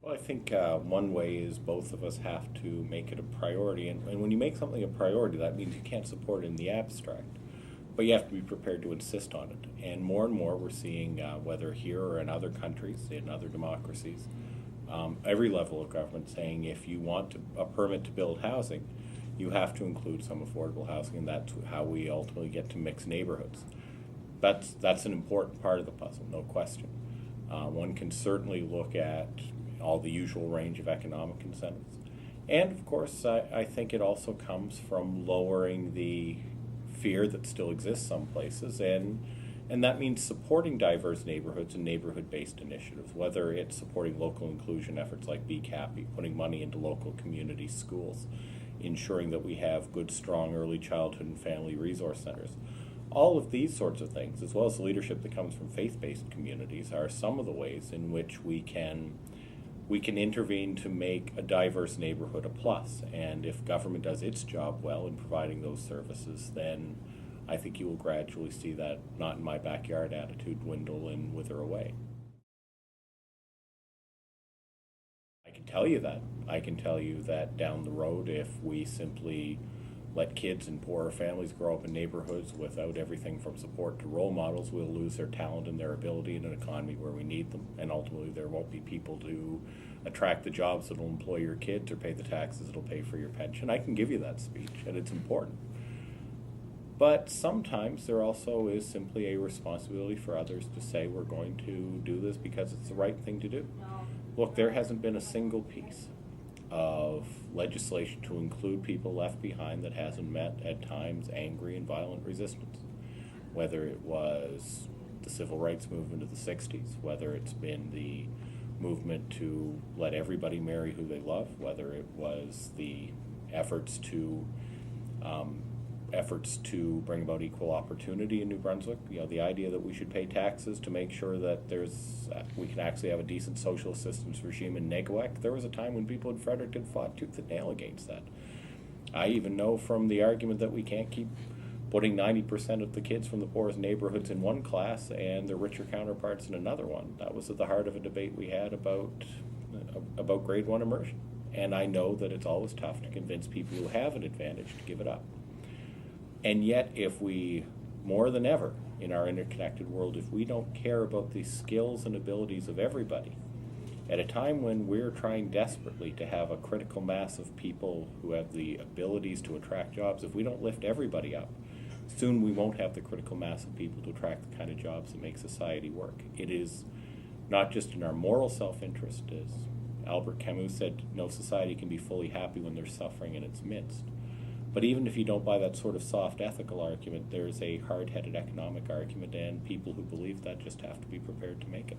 Well, I think one way is both of us have to make it a priority. And when you make something a priority, that means you can't support it in the abstract. But you have to be prepared to insist on it. And more we're seeing, whether here or in other countries, in other democracies, every level of government saying if you want a permit to build housing, you have to include some affordable housing, and that's how we ultimately get to mixed neighborhoods. That's an important part of the puzzle, no question. One can certainly look at all the usual range of economic incentives. And of course, I think it also comes from lowering the fear that still exists some places, and that means supporting diverse neighborhoods and neighborhood-based initiatives, whether it's supporting local inclusion efforts like Be Happy, putting money into local community schools, ensuring that we have good, strong early childhood and family resource centers. All of these sorts of things, as well as the leadership that comes from faith-based communities, are some of the ways in which we can intervene to make a diverse neighborhood a plus. And if government does its job well in providing those services, then I think you will gradually see that not in my backyard attitude dwindle and wither away. I can tell you that. I can tell you that down the road, if we simply let kids in poorer families grow up in neighborhoods without everything from support to role models, we'll lose their talent and their ability in an economy where we need them. And ultimately, there won't be people to attract the jobs that will employ your kids or pay the taxes that will pay for your pension. I can give you that speech, and it's important. But sometimes there also is simply a responsibility for others to say we're going to do this because it's the right thing to do. Look, there hasn't been a single piece of legislation to include people left behind that hasn't met, at times, angry and violent resistance. Whether it was the civil rights movement of the 60s, whether it's been the movement to let everybody marry who they love, whether it was the efforts to bring about equal opportunity in New Brunswick. You know, the idea that we should pay taxes to make sure that we can actually have a decent social assistance regime in Neguac. There was a time when people in Fredericton fought tooth and nail against that. I even know from the argument that we can't keep putting 90% of the kids from the poorest neighborhoods in one class and their richer counterparts in another one. That was at the heart of a debate we had about grade 1 immersion. And I know that it's always tough to convince people who have an advantage to give it up. And yet, if we, more than ever in our interconnected world, if we don't care about the skills and abilities of everybody, at a time when we're trying desperately to have a critical mass of people who have the abilities to attract jobs, if we don't lift everybody up, soon we won't have the critical mass of people to attract the kind of jobs that make society work. It is not just in our moral self-interest, as Albert Camus said, no society can be fully happy when there's suffering in its midst. But even if you don't buy that sort of soft ethical argument, there's a hard-headed economic argument, and people who believe that just have to be prepared to make it.